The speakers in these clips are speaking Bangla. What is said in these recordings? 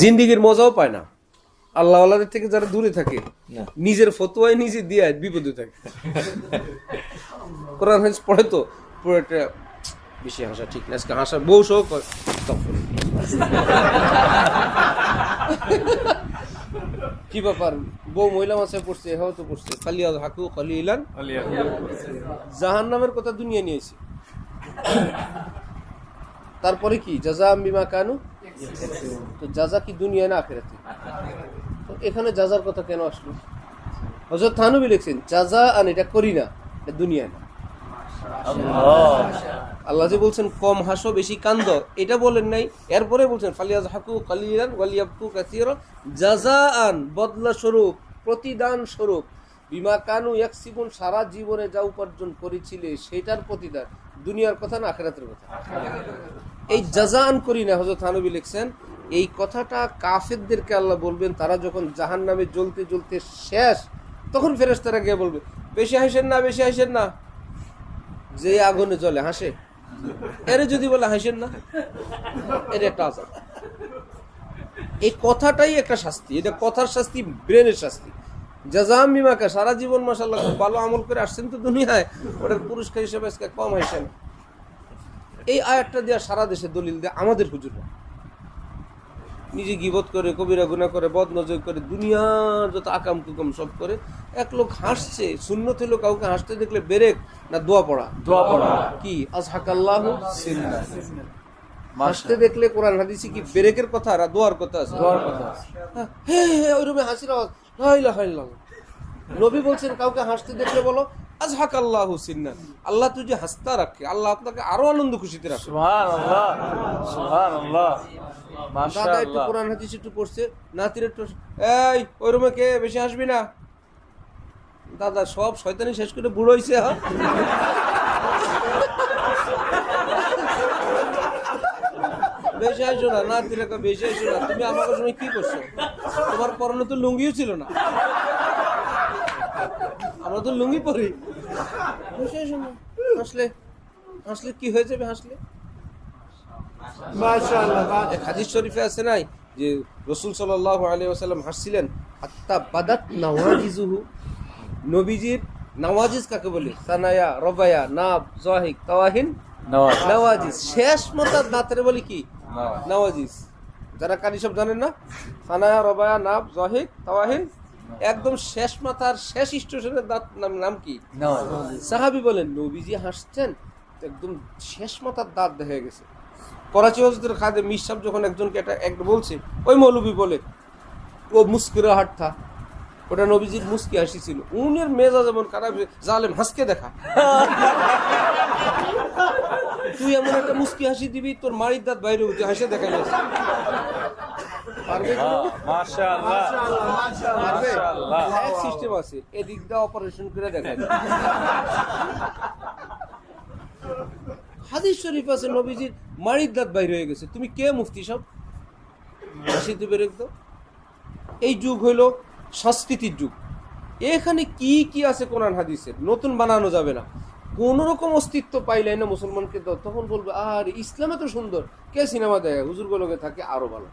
জিন্দিগির মজাও পায় না। আল্লাহ আল্লাহদের থেকে যারা দূরে থাকে নিজের ফতোয়ায় নিজে দিয়ে বিপদে থাকে। কোরআন হাদিস পড়ে তো পুরো একটা বেশি হাসা ঠিক না, আজকে হাসার বউ সহ কি ব্যাপার, বউ মহিলা মাসে পড়ছে, এও তো পড়ছে কালিয়া হাকু কালিলান জাহান্নামের কথা দুনিয়া নিয়েছে। তারপরে কি জাযা বিমা কানু, তো জাযা কি দুনিয়া না আখিরাতে? তো এখানে জাযার কথা কেন আসলো? হযরত থানবী লিখছেন জাযা আন, এটা করি না, এটা দুনিয়া না। আল্লাহ যে বলছেন কম হাসো বেশি কান্দ, এটা বলেন নাই। এরপরে বলছেন ফালিয়াযহাকু কালিলান ওয়ালিয়াবকু কাসীরা জাযাআন, বদলা স্বরূপ, প্রতিদান স্বরূপ, বিমা কানু ইয়াকসিবুন, সারা জীবনে যা উপার্জন করেছিলে সেটার প্রতিদান। দুনিয়ার কথা না আখিরাতের কথা? এই জাযাআন করি না, হযরত থানবী লিখছেন এই কথাটা কাফেরদেরকে আল্লাহ বলবেন তারা যখন জাহান্নামে জ্বলতে জ্বলতে শেষ, তখন ফেরেশতারা গিয়ে বলবে বেশি হাসেন না, বেশি হাসেন না। যে আগুনে জ্বলে হাসে, এর যদি বলে হাসেন না, এর একটা আযাব। এই কথাটাই একটা শাস্তি, এটা কথার শাস্তি, ব্রেনের শাস্তি। জাযাম বিমাকা, সারা জীবন মাশাআল্লাহ খুব ভালো আমল করে আসছেন তো দুনিয়ায়, ওটার পুরস্কার হিসেবে আজকে কম হাসেন। এই আয়াতটা দিয়ে সারা দেশে দলিল দেয় আমাদের হুজুররা। নিজে গীবত করে, কবিরা গুনাহ করে, বদনজর করে, দুনিয়ার যত আকাম কুকাম সব করে। এক লোক হাসছে, সুন্নত হলো কাউকে হাসতে দেখলে বেরেক না দোয়া পড়া? দোয়া পড়া। কি আযহাকাল্লাহু সিন্না, হাসতে দেখলে কোরআন হাদিসে কি বেরেকের কথা আর দোয়ার কথা আছে? দোয়ার কথা আছে। হ্যাঁ, ওইরকম হাসির আওয়াজ, লা ইলাহা ইল্লাল্লাহ। নবী বলছেন কাউকে হাসতে দেখলে বলো আযহাকাল্লাহু সিন্না, আল্লাহ তুই যে হাসতা রাখে, আল্লাহ আপনাকে আরো আনন্দ খুশিতে রাখে। সুবহানাল্লাহ, সুবহানাল্লাহ। দাদা একটু কোরআন হাদিস একটু পড়ছে, নাতির একটু এই ওই রুমে কে বেশি হাসবি না। দাদা সব শয়তানি শেষ করে বুড়ো হইছে। বেশি হাসো না, নাতির একটা বেশি হাসো না। তুমি আমাকে সময় কি করছো? তোমার পরনে তো লুঙ্গিও ছিল না, আমরা তো লুঙ্গি পরি। বেশি হাসো না, হাসলে হাসলে কি হয়ে যাবে? হাসলে হাদিস শরীফে আছে নাই যে রাসূল সাল্লাল্লাহু আলাইহি ওয়াসাল্লাম হাসছিলেন হাত্তা বাদাত নাওয়াজিজুহু, নবীজির নাওয়াজিজ কাকে বলে? সানায়া, রবায়া, নাব, জাহিক, তাওয়াহিন, নাওয়াজিজ। শেষ মাথার দাঁতের বলি কি? নাওয়াজিজ। যারা কারি সব জানেন না, সানায়া, রবায়া, নাব, জাহিক, তাওয়াহিন, একদম শেষ মাথার শেষ স্টেশনের দাঁত নাম কি? সাহাবী বলেন নবীজি হাসছেন একদম শেষ মাথার দাঁত দেখা গেছে। করাচি হজরতের খাদে মির সাহেব যখন একজনকে একটা বলছে, ওই মৌলবি বলে ও মুস্কিরাহাট থা, ওটা নবীজির মুস্কি হাসি ছিল। উনের মেজাজ যেমন খারাপ, জালেম হাসকে দেখা। তুই এমন একটা মুস্কি হাসি দিবি তোর মারির দাঁত বাইরে উঠে হাসে দেখা গেছে। পারবে? মাশাআল্লাহ, মাশাআল্লাহ। এক সিস্টেম আছে, এদিক দিয়ে অপারেশন করে দেখা যায়। হাদিস শরীফ আছে নবীজির মারির দাঁত বাইরে হয়ে গেছে। তুমি কে মুফতি সব হাসিতে বেরেক দাও? এই যুগ হইল সংস্কৃতির যুগ। এখানে কি কি আছে কোরআন হাদিসের নতুন বানানো যাবে না। কোন রকম অস্তিত্ব পাইলে না মুসলমানকে দাও, তখন বলবে আর ইসলাম এত সুন্দর, কে সিনেমা দেয়? হুজুর গুলোকে থাকে আরো ভালো।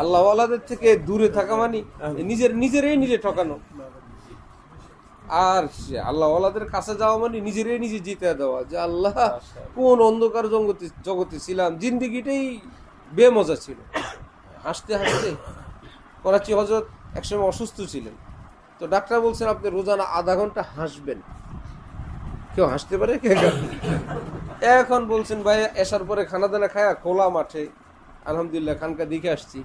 আল্লাহ ওয়ালাদের থেকে দূরে থাকা মানে নিজেরই নিজে ঠকানো, আর আল্লাহ ওয়ালাদের কাছে যাওয়া মানে নিজেরই নিজে জিতে দেওয়া। যে আল্লাহ কোন অন্ধকার জগতে ছিলাম, জিন্দিগিটাই বেমজা ছিল। হাসতে হাসতে করাচি হজরত একসময় অসুস্থ ছিলেন, তো ডাক্তার বলছেন আপনি রোজানা আধা ঘন্টা হাসবেন। কেউ হাসতে পারে? এখন বলছেন ভাই এসার পরে খানা দানা খায়া খোলা মাঠে আলহামদুলিল্লাহ খানকা দিকে আসছি,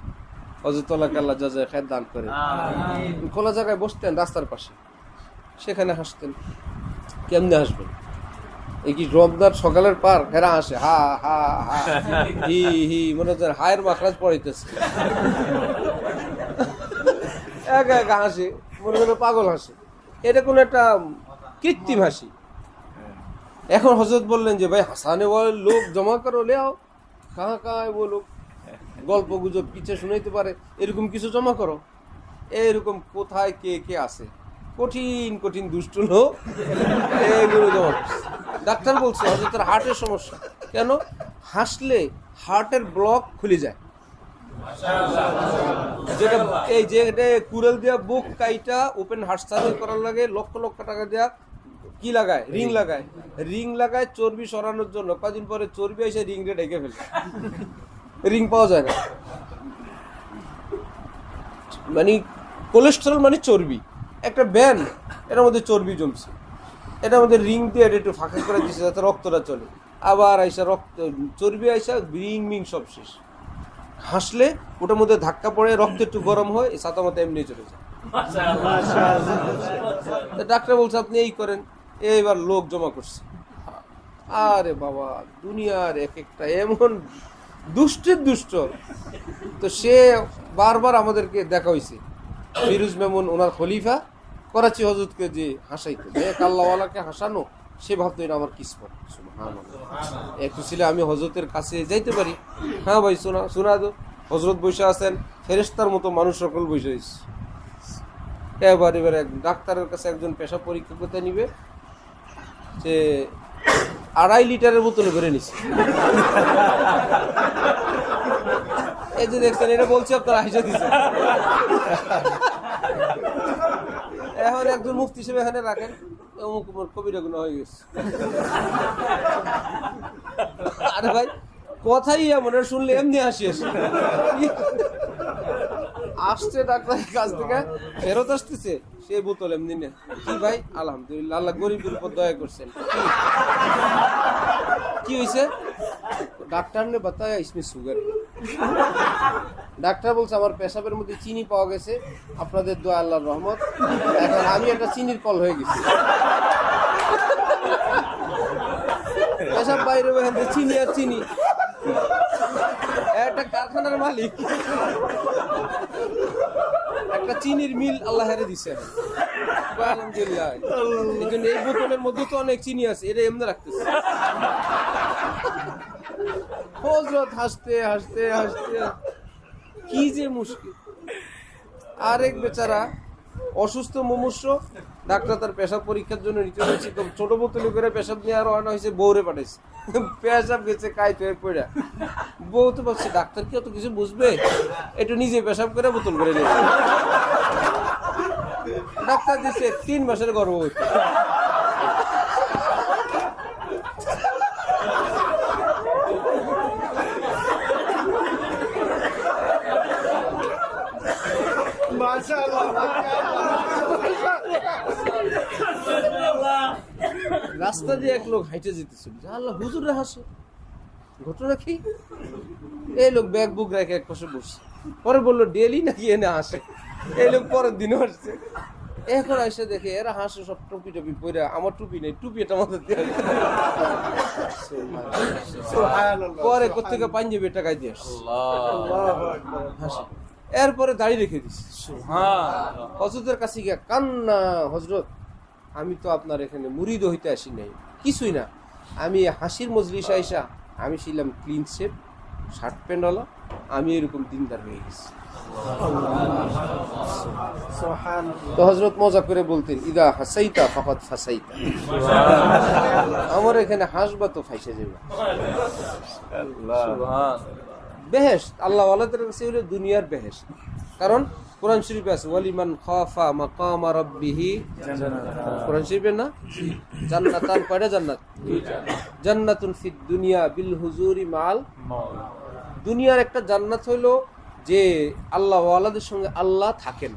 হযরতুল্লাহকে আল্লাহ জাযায়ে খায়ের দান করে। খোলা জায়গায় বসতেন রাস্তার পাশে, সেখানে হাসতেন। কেমনে হাসবেন? এই কি রমজান সকালের পার হেরা হাসে, হা হা হা হি হি, মনে হচ্ছে হায়ের মাখরাজ পড়াইতেছে। একা একা হাসে, মনে হলো পাগল হাসে। এটা কোন একটা কৃত্রিম হাসি। এখন হযরত বললেন যে ভাই হাসানে ওয়ালে লোক জমা করো, লে আও, কাহা কাহা ও লোক, গল্প গুজব কিচ্ছে শুনাইতে পারে, এরকম কিছু জমা করো। এরকম কোথায় কে কে আছে, কঠিন কঠিন দুষ্ট লোক, এগুলো জমা করছে। ডাক্তার বলছে হযরতের হার্টের সমস্যা। কেন? হাসলে হার্টের ব্লক খুলে যায়। যেটা এই যে কুড়াল দিয়া বুক কাইটা ওপেন হার্ট সার্জারি করার লাগে লক্ষ লক্ষ টাকা দেয়া কি লাগায়? রিং লাগায় চর্বি সরানোর জন্য। কদিন পরে চর্বি এসে রিং রে ঢেকে ফেলে, রিং পাওয়া যায় না। মানে কোলেস্টেরল মানে চর্বি, একটা ব্যান এটার মধ্যে চর্বি জমছে, এটার মধ্যে রিং দিয়ে এটা একটু ফাঁকা করে দিচ্ছে যাতে রক্তটা চলে। আবার আইসা রক্ত চর্বি আইসা রিং মিং সব শেষ। হাসলে ওটার মধ্যে ধাক্কা পড়ে রক্ত একটু গরম হয়, এই ছাতা মতো এমনি চলে যায়। ডাক্তার বলছে আপনি এই করেন। এইবার লোক জমা করছে। আরে বাবা, দুনিয়ার এক একটা এমন দুষ্টের দুষ্ট। তো সে বারবার আমাদেরকে দেখা হয়েছে। ফিরোজ মেমন ওনার খলিফা করাচি হজরতকে যে হাসাইতো, এক আল্লাহওয়ালাকে হাসানো, সে ভাবতো এটা আমার কিসমত। একটু ছিল আমি হজরতের কাছে যাইতে পারি। হ্যাঁ ভাই শোনা দো। হজরত বসে আছেন, ফেরেশতার মতো মানুষ সকল বসে রয়েছে। এবার এক ডাক্তারের কাছে একজন পেশা পরীক্ষা করতে নিবে, যে 2.5 লিটারের বোতলে ভরে নিছে। এই যে দেখছেন, এটা বলছি আপনারা হাসা দিচ্ছে। এখন একজন মুফতি হিসেবে এখানে রাখেন, অমুক কবিরা গুনাহ হয়ে গেছে। আরে ভাই কথাই এমন, শুনলে এমনি হাসি আসে। আসছে ডাক্তারের কাছ থেকে ফেরত আসতেছে, সে বোতল এমনি নে। কি ভাই? আলহামদুলিল্লাহ, আল্লাহ গরিবের উপর দয়া করছেন। কি হয়েছে? ডাক্তার নে বাতায়া ইসমে সুগার। ডাক্তার বলছে আমার পেশাবের মধ্যে চিনি পাওয়া গেছে, আপনাদের দোয়া আল্লাহর রহমত, এখন আমি একটা চিনির কল হয়ে গেছি। পেশাব বাইরে চিনি আর চিনি, একটা কারখানার মালিক একটা চিনির মিল আল্লাহ হেরে দিচ্ছে। আলহামদুলিল্লাহ। এই জন্য এই বোতলের মধ্যে তো অনেক চিনি আছে, এটা এমনি রাখতেছে। হযরত হাসতে হাসতে হাসতে কি যে মুশকিল। আরেক বেচারা অসুস্থ মুমূর্ষ, ডাক্তার তার পেশাব পরীক্ষার জন্য নিতে হয়েছে, ছোট বোতলে করে পেশাব নিয়ে আর রওনা হয়েছে, বউরে পাঠাইছে। পেশাব গেছে কাইতে পড়া। বউ তো ভাবছে ডাক্তার কি অত কিছু বুঝবে, একটু নিজে পেশাব করে বোতল করে নিয়েছে। ডাক্তার দিচ্ছে 3 মাসের গর্ভবতী। রাস্তা দিয়ে এক লোক হাইটে যেতেছিল, আল্লাহ হুজুরে হাসে। ঘটনা কি? এই লোক ব্যাগ বুক রেখে এক পাশে বসছে। পরে বললো ডেলি নাকি এনে হাসে। এই লোক পরের দিনও আসছে। এখন এসে দেখে এরা হাসে সব টুপি টুপি পরে, আমার টুপি নেই, টুপি এটা আমাদের দিয়ে। পরে কোথেকে পাঞ্জাবি টাকায় দিয়ে আসছে। হাসে। এরপরে দাড়ি রেখে দিচ্ছে। হযরতের কাছে গিয়া কান্না, হযরত আমি তো আপনার এখানে মুরিদ হইতে আসি নাই, কিছুই না, আমি হাসির মজলিস আইসা আমি ছিলাম ক্লিন শেপ, শার্ট প্যান্ট ওয়ালা, আমি এরকম দিনদার হয়ে গেছি। তো হযরত মজা করে বলতেন, ইদা হাসাইতা ফাকাদ ফাসাইতা, আমার এখানে হাসবা তো ফাইসা যাবে। বেহেশত আল্লাহ ওয়ালাদের কাছে হলো দুনিয়ার বেহেশত। কারণ কোরআন শরীফে আছে ওয়ালিমান খাফা মাকামা রাব্বিহি জান্নাতান। কোরআন শরীফে না জান্নাতান, কয়টা জান্নাত? জান্নাতুন ফিদ দুনিয়া বিল হুজুরি মাল মাওলা। দুনিয়ার একটা জান্নাত হলো যে আল্লাহ ওয়ালাদের সঙ্গে আল্লাহ থাকেন।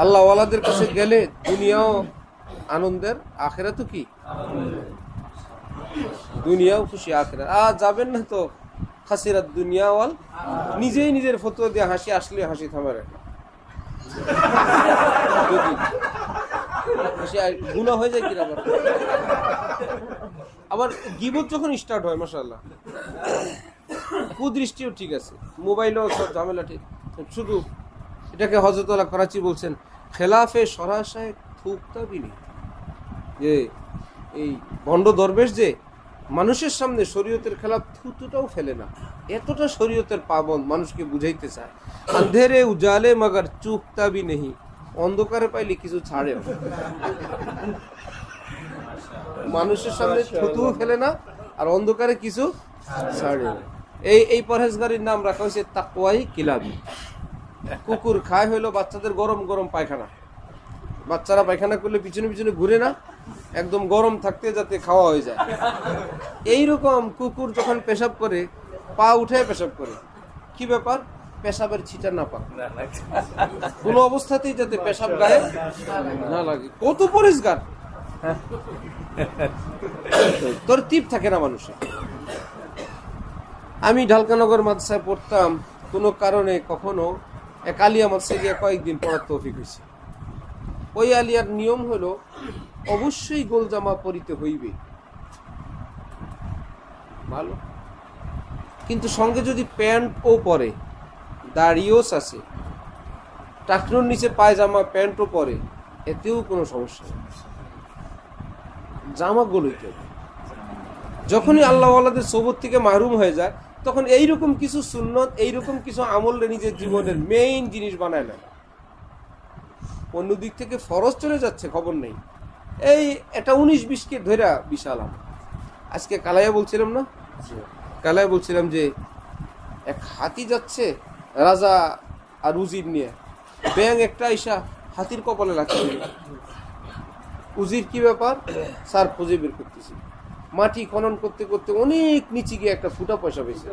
আল্লাহ ওয়ালাদের কাছে গেলে দুনিয়াও আনন্দের, আখিরাতও কি? দুনিয়াও খুশি, আখিরাত। আর যাবেন না তো খাসিরাত দুনিয়া ওয়াল, নিজেই নিজের ফতোয়া দিয়ে হাসি আসলে হাসি থামার হাসি গুনাহ হয়ে যায় কিনা। আবার গীবত যখন স্টার্ট হয়, মাশাআল্লাহ, কুদৃষ্টিও ঠিক আছে, মোবাইলেও সব ঝামেলা ঠিক। শুধু এটাকে হযরত আলা করাচি বলছেন খেলাফে সরাসায় থুকতা বিনি, যে এই ভণ্ড দরবেশ যে মানুষের সামনে শরীয়তের খেলাফ থুতুটাও ফেলে না, এতটা শরীয়তের পাবন্দ, মানুষকে বুঝাইতে চায়। আন্ধেরে উজালে মগর চুকতা ভি নেহি, অন্ধকারে পাইলে কিছু ছাড়ে। মানুষের সামনে থুতু ফেলে না, আর অন্ধকারে কিছু ছাড়ে না। এই পরহেজগারির নাম রাখা হয়েছে তাকওয়াই কিলাবি। কুকুর খায় হইলো বাচ্চাদের গরম গরম পায়খানা। বাচ্চারা পায়খানা করলে পিছনে পিছনে ঘুরে না, একদম গরম থাকতে যাতে খাওয়া হয়ে যায়। এইরকম কুকুর যখন পেশাব করে, পা উঠে পেশাব করে। কি ব্যাপার? পেশাবের ছিটা না পাক, কোনো অবস্থাতেই যাতে পেশাব গায়ে না লাগে। কত পরিষ্কার, তোর টিপ থাকে না মানুষের। আমি ঢালকানগর মাদ্রাসায় পড়তাম, কোনো কারণে কখনো এক আলিয়া মাদ্রাসায় গিয়ে কয়েকদিন পড়ার তৌফিক হয়েছে। ওই আলিয়ার নিয়ম হলো অবশ্যই গোল জামা পরিতে হইবে, ভালো, কিন্তু সঙ্গে যদি প্যান্টও পরে, দাড়িও আছে, টাকনুর নিচে পায়জামা প্যান্টও পরে, এতেও কোনো সমস্যা নেই, জামা গোলইতে হবে। যখনই আল্লাহওয়ালাদের সোবত থেকে মাহরুম হয়ে যায়, তখন এইরকম কিছু সুন্নত, এইরকম কিছু আমল নিজের জীবনের মেইন জিনিস বানায় না। অন্য দিক থেকে ফরজ চলে যাচ্ছে, খবর নেই। এই এটা 19-20কে ধরা বিশাল আমল। আজকে কালাইয়া বলছিলাম না, কালাইয়া বলছিলাম যে এক হাতি যাচ্ছে রাজা আর উজির নিয়ে, ব্যাং একটা আইসা হাতির কপালে লাগছে। উজির কি ব্যাপার? স্যার খুঁজে বের করতেছি। মাটি খনন করতে করতে অনেক নিচে গিয়ে একটা ফুটা পয়সা পেয়েছে।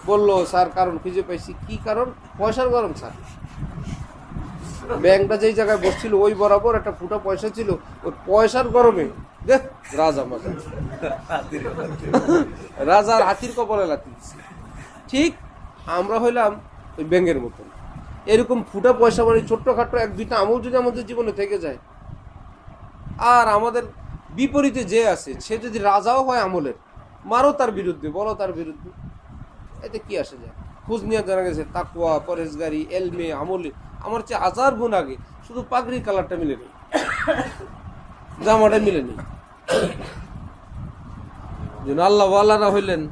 বললো স্যার কারণ খুঁজে পাইছি। কি কারণ? পয়সার গরম স্যার। ব্যাংকটা যেই জায়গায় বসছিল ওই বরাবর একটা ফুটা পয়সা ছিল, ওই পয়সার গরমে দেখ রাজা মজা, রাজার হাতির কপালে লাগতে দিচ্ছে। ঠিক আমরা হইলাম ওই ব্যাংকের মতন। এরকম ফুটা পয়সা মানে ছোট্টখাট্ট 1-2টা আমল যদি আমাদের জীবনে থেকে যায়, আর আমাদের বিপরীতে যে আছে সে যদি রাজাও হয় আমলের, মারো তার বিরুদ্ধে, বলো তার বিরুদ্ধে, এতে কি আসে যায়? খোঁজ নিয়ে জানা গেছে তাকওয়া, পরহেজগারি, এলমে, আমলে আমার চেয়ে 1000 গুণ আগে। শুধু পাগড়ির কালারটা মিলে নেই, জামাটা মিলে নেই। আল্লাহ ওয়ালারা হইলেন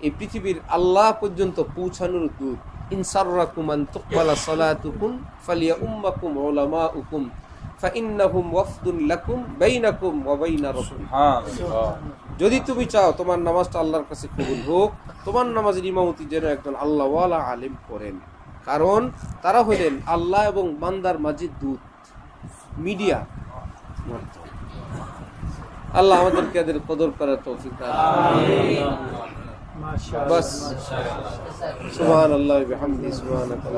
এই পৃথিবীর আল্লাহ পর্যন্ত পৌঁছানোর দূত। ইনসাররাকুম আন তুকবালা সালাতুকুম ফালিয়া উম্মাকুম উলামাউকুম ফাইন্নাহুম ওয়াফদুন লাকুম বাইনাকুম ওয়া বাইনা রাব্বিকুম। সুবহানাল্লাহ। যদি তুমি চাও তোমার নামাজটা আল্লাহর কাছে কবুল হোক, তোমার নামাজের ইমামতি যেন একজন আল্লাহওয়ালা আলেম করেন, কারণ তারা হইলেন আল্লাহ এবং বান্দার মাঝে দূত, মিডিয়া। আল্লাহ আমাদেরকে এদের কদর করার তৌফিক দান করুন। বাস সুবহানাল্লাহি ওয়া বিহামদিহি সুবহানাল্লাহ।